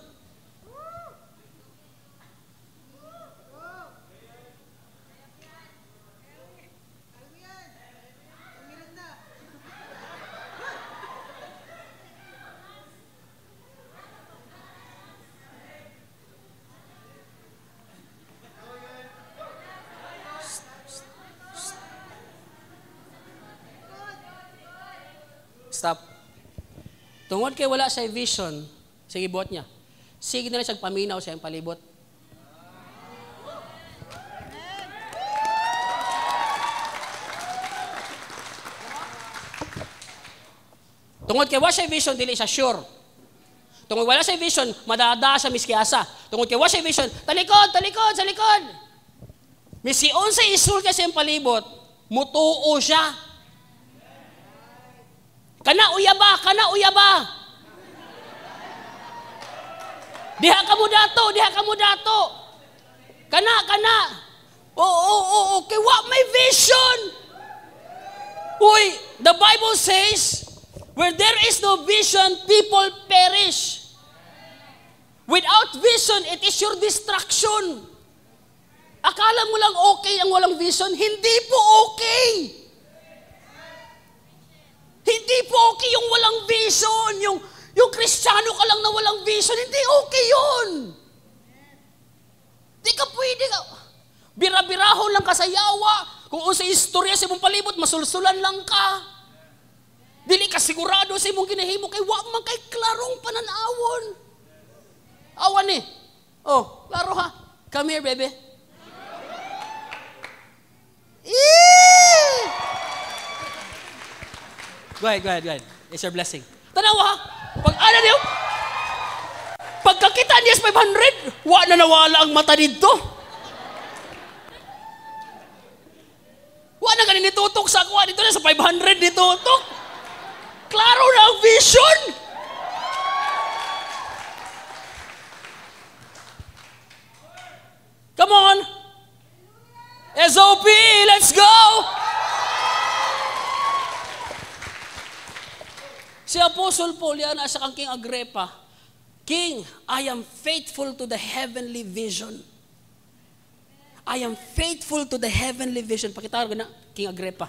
Stop. Tungod kay wala siya vision, sige buhat niya. Sige na lang siyang paminaw sa iyang palibot. Tungod kay wala siya vision, dili siya sure. Tungod wala siya vision, madada siya miski asa. Tungod kay wala siya vision, sa likod. Miski unsa isul ka sa iyang palibot, mutuo siya. Kana uyaba. Diha ka mo dato. Kana. Oo. Kay what may vision. Uy, the Bible says, where there is no vision, people perish. Without vision, it is your distraction. Akala mo lang okay ang walang vision? Hindi po okay. Hindi po okay yung walang vision, yung Kristiyano ka lang na walang vision, hindi okay yun. Di ka pwede ka. Bira-birahon lang ka sa yawa. Kung sa istorya sa mong palibot, masulsulan lang ka. Dili ka sigurado sa mong ginahimo kay wa man kay klarong pananawon. Awan eh. Oh, klaro ha. Come here, baby. Go ahead. It's your blessing. Tanawa ha. Pagkakita niya sa 500, wa na nawala ang mata dito. Wa na ganin nitutok sa kuha dito na sa 500 nitutok. Klaro na ang vision. Come on. SOP, let's go. Si Apostle Paul, yan asa kang King Agrippa. King, I am faithful to the heavenly vision. I am faithful to the heavenly vision. Pakita ko na, King Agrippa,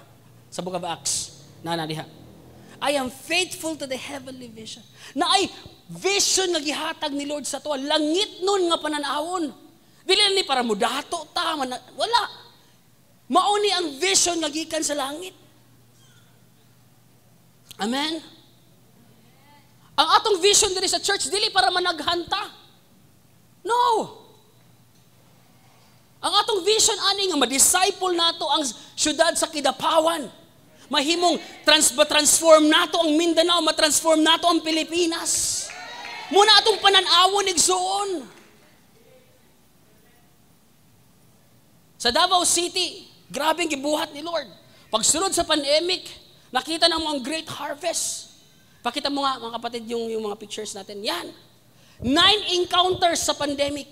sa Book of Acts. Diha. I am faithful to the heavenly vision. Na ay vision nga gihatag ni Lord sa tuwa. Langit nun nga pananawon. Dili ni para mudato ta. Wala. Mauni ang vision nga gikan sa langit. Amen? Ang atong vision diri sa church, dili para managhanta. No. Ang atong vision ani nga ma-disciple nato ang syudad sa Kidapawan. Mahimong transform nato ang Mindanao, ma-transform nato ang Pilipinas. Muna atong pananawon igsuon. Sa Davao City, grabe ang gibuhat ni Lord. Pagsunod sa pandemic, nakita na mo ang great harvest. Pakita mo nga, mga kapatid, yung mga pictures natin. Yan. 9 encounters sa pandemic.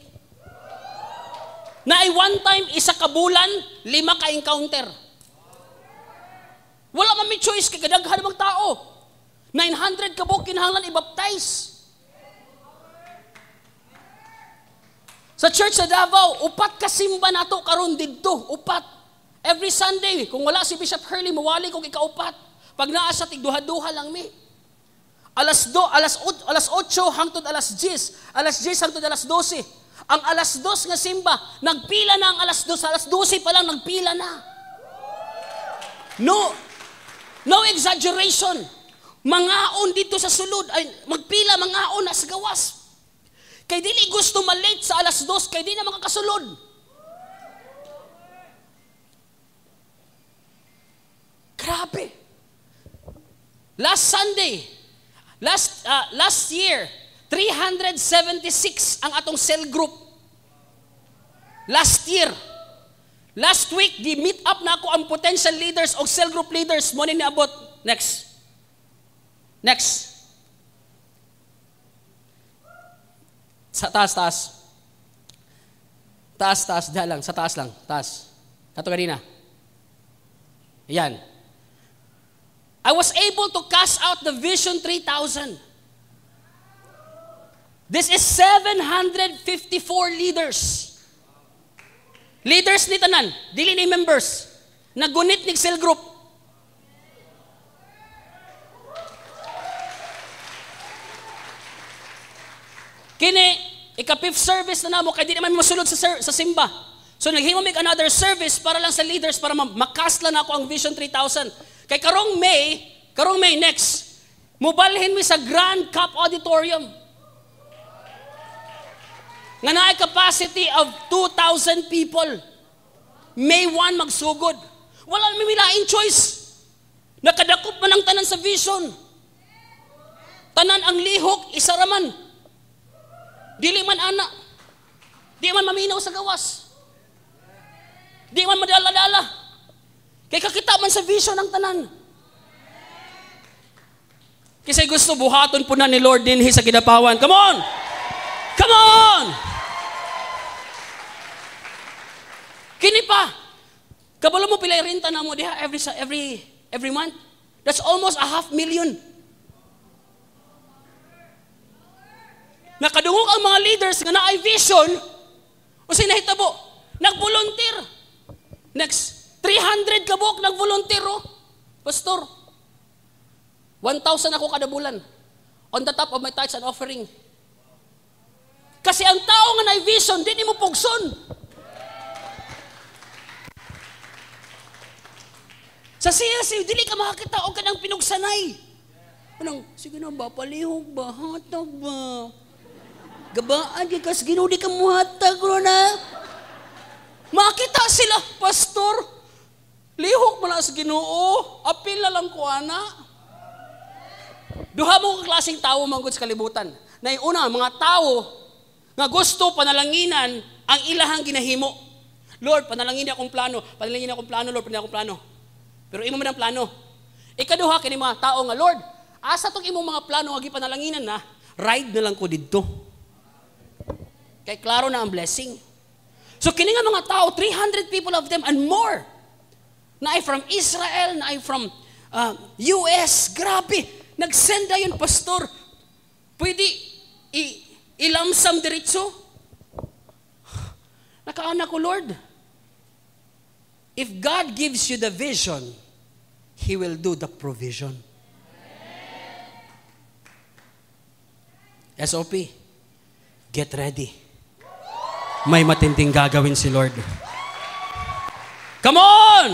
Na ay one time, isa ka bulan, 5 ka encounter. Wala man may choice, kay kadaghan ng tao. 900 ka po, kinahanglan i-baptize. Sa church sa Davao, 4 ka simba nato karon didto, 4. Every Sunday, kung wala si Bishop Hurley, mawali kong ika-4. Pag naa siya, tigduha-duha lang mi. Alas 8 hangtod alas 10. Alas 10 hangtod alas 12. Ang alas 2 nga simba, nagpila na ang alas 2. Alas 12 pa lang, nagpila na. No exaggeration. Mangaon dito sa sulod. Ay, magpila, mangaon na sa gawas. Kay dili gusto malate sa alas 2, kay di na makakasulod. Grabe. Last year, 376 ang atong cell group. Last year. Last week, di-meet up na ako ang potential leaders o cell group leaders. Mo ni abot. Next. Sa taas. Diyan lang. Sa taas lang. Taas. Kato kanina. Ayan. I was able to cast out the Vision 3000. This is 754 leaders. Leaders ni tanan, dili ni members. Nagunit ni cell group. Kini, ika-5th service na namo, kaya di naman masulod sa simba. So naghimo mig another service para lang sa leaders, para makast lang ako ang Vision 3000. Kay karong May next, mubalhin mi sa Grand Cup Auditorium. Nga naay capacity of 2,000 people. May 1 magsugod. Wala may milaing choice. Nakadakop man ang tanan sa vision. Tanan ang lihok, isa raman. Dili man ana. Di man maminaw sa gawas. Di man madala-dala. Kay kakita man sa vision ang tanan. Kasi gusto buhaton po na ni Lord din sa Kidapawan. Come on! Come on! Kini pa. Kabalo mo pilay renta na mo diha every month. That's almost 500,000. Nakadungog ang mga leaders nga naay vision o sinahitabo. Nag-volunteer. Next, 300 kabuk nag-volunteer Pastor. 1,000 ako kada bulan. On the top of my tithes and offering. Kasi ang tao nga naay vision, di mo pugson. Sa CSC, dili ka makakita o ka ng pinugsanay. Anong, sige na ba, palihog ba, hatag ba? Gabaan ka, kas ginudi ka mo hatag na. Makita sila, Pastor. Lihog mo na sa Ginoo, apil na lang ko, ana. Duha mo klaseng tao manggod sa kalibutan. Na yung una, mga tao nga gusto panalanginan ang ilahang ginahimo. Lord, panalangin akong plano, Lord, panalangin akong plano. Pero imo man ang plano. Ikaduha kini mga tao nga, Lord, asa tong imong mga plano nga gipanalanginanan na, ride na lang ko didto. Kay klaro na ang blessing. So kini nga mga tao, 300 people of them and more. Na ay from Israel, na ay from US, grabe. Nag-send na yun, Pastor. Pwede ilamsam diretso. Nakaanak ko, Lord. If God gives you the vision, He will do the provision. SOP, get ready. May matinding gagawin si Lord. Come on!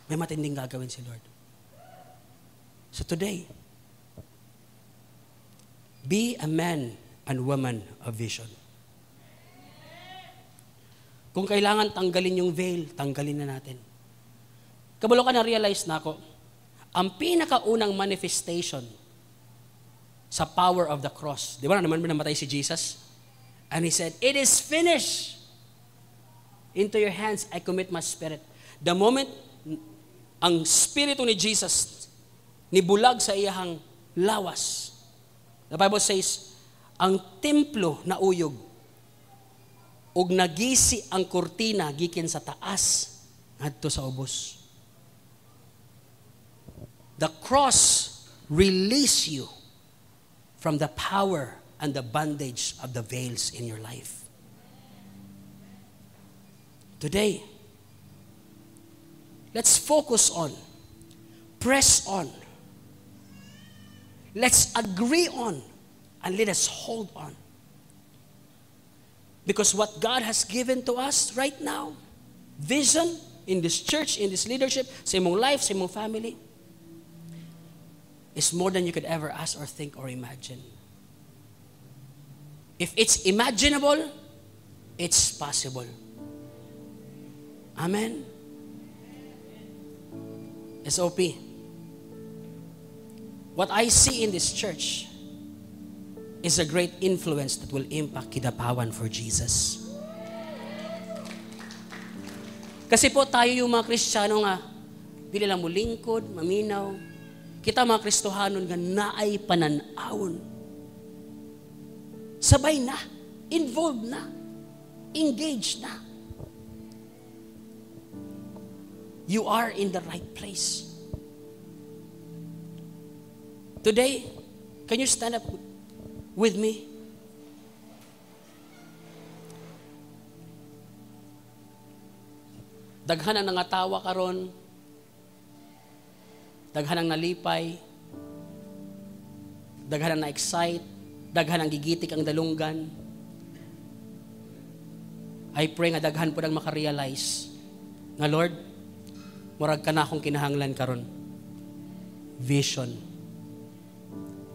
May matinding gagawin si Lord. So today, be a man and woman of vision. Kung kailangan tanggalin yung veil, tanggalin na natin. Kabalo ka na-realize na ako, ang pinakaunang manifestation sa power of the cross. Di ba naman namatay si Jesus? And He said, it is finished. Into your hands, I commit my spirit. The moment ang spirito ni Jesus nibulag sa iyahang lawas, the Bible says, ang templo na uyog, ug nagisi ang kurtina gikin sa taas ngadto sa ubos. The cross release you from the power and the bondage of the veils in your life. Today, let's focus on, press on, let's agree on, and let us hold on. Because what God has given to us right now, vision in this church, in this leadership, sa imong life, sa imong family, is more than you could ever ask or think or imagine. If it's imaginable, it's possible. Amen? SOP. What I see in this church is a great influence that will impact Kidapawan for Jesus. Kasi po tayo yung mga Kristiyano nga, dili lang mo lingkod, maminaw. Kita mga Kristohanon nga naay pananawon. Sabay na, involved na, engaged na. You are in the right place. Today, can you stand up with me? Daghan ang nangatawa karon. Daghan ang nalipay. Daghan ang na-excite. Daghan ang gigitik ang dalunggan. I pray nga daghan po nang makarealize nga Lord, murag ka na akong kinahanglan karon. Vision.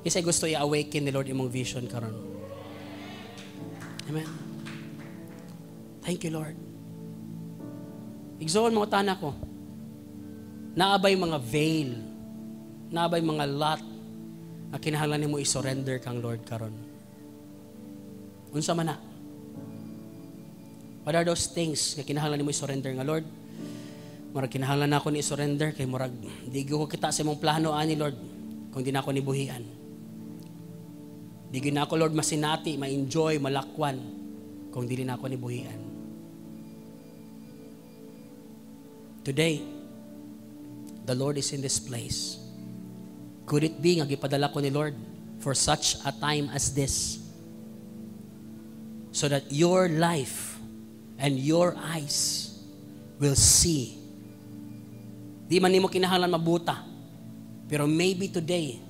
Kasi gusto i-awaken ni Lord imong vision karon. Amen. Thank you, Lord. Igsoon mga tanak ko. Naabay mga veil, naabay mga lot na kinahanglan nimo i-surrender kang Lord karon. Unsa man na? What are those things na kinahanglan nimo i-surrender nga Lord? Murag kinahanglan nako ni i-surrender kay murag di ko kita sa imong plano ani Lord kung di na ako nibuhian. Di gyud na ako Lord masinati, ma-enjoy, malakwan kung dili na ako nibuhian. Today, the Lord is in this place. Could it be nga gipadala ko ni Lord for such a time as this? So that your life and your eyes will see. Di man nimo kinahanglan mabuta. Pero maybe today,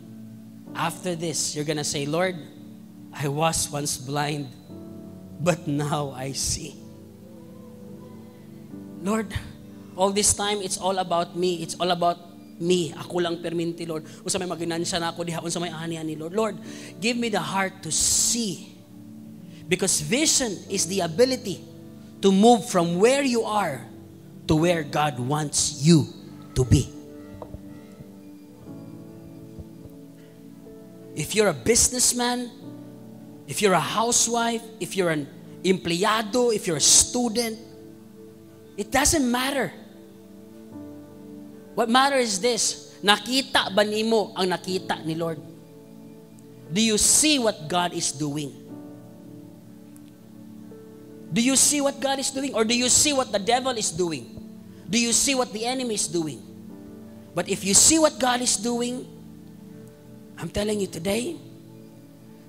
after this, you're gonna say, Lord, I was once blind, but now I see. Lord, all this time, it's all about me. It's all about me. Ako lang perminti, Lord. Unsa may maginansya na ako diha, unsa may ani-ani, Lord. Lord, give me the heart to see. Because vision is the ability to move from where you are to where God wants you to be. If you're a businessman, if you're a housewife, if you're an empleyado, if you're a student, it doesn't matter. What matters is this, nakita ba nimo ang nakita ni Lord? Do you see what God is doing? Do you see what God is doing? Or do you see what the devil is doing? Do you see what the enemy is doing? But if you see what God is doing, I'm telling you today,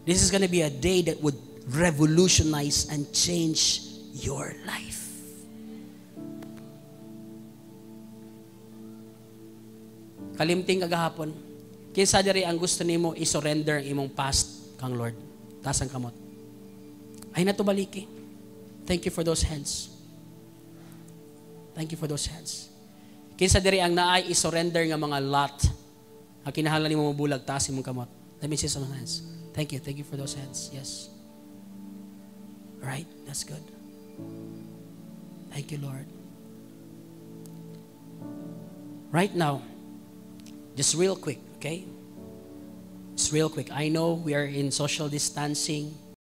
this is going to be a day that would revolutionize and change your life. Kalimting kagahapon, kinsa diri ang gusto nimo i-surrender imong past kang Lord? Taas ang kamot. Ay natubaliki. Thank you for those hands. Thank you for those hands. Kinsa diri ang naay i-surrender nga mga lot ang kinahanglan nimo mabulag, taas imong kamot. Let me see some hands. Thank you for those hands. Yes. All right, that's good. Thank you, Lord. Right now, just real quick, okay? Just real quick. I know we are in social distancing.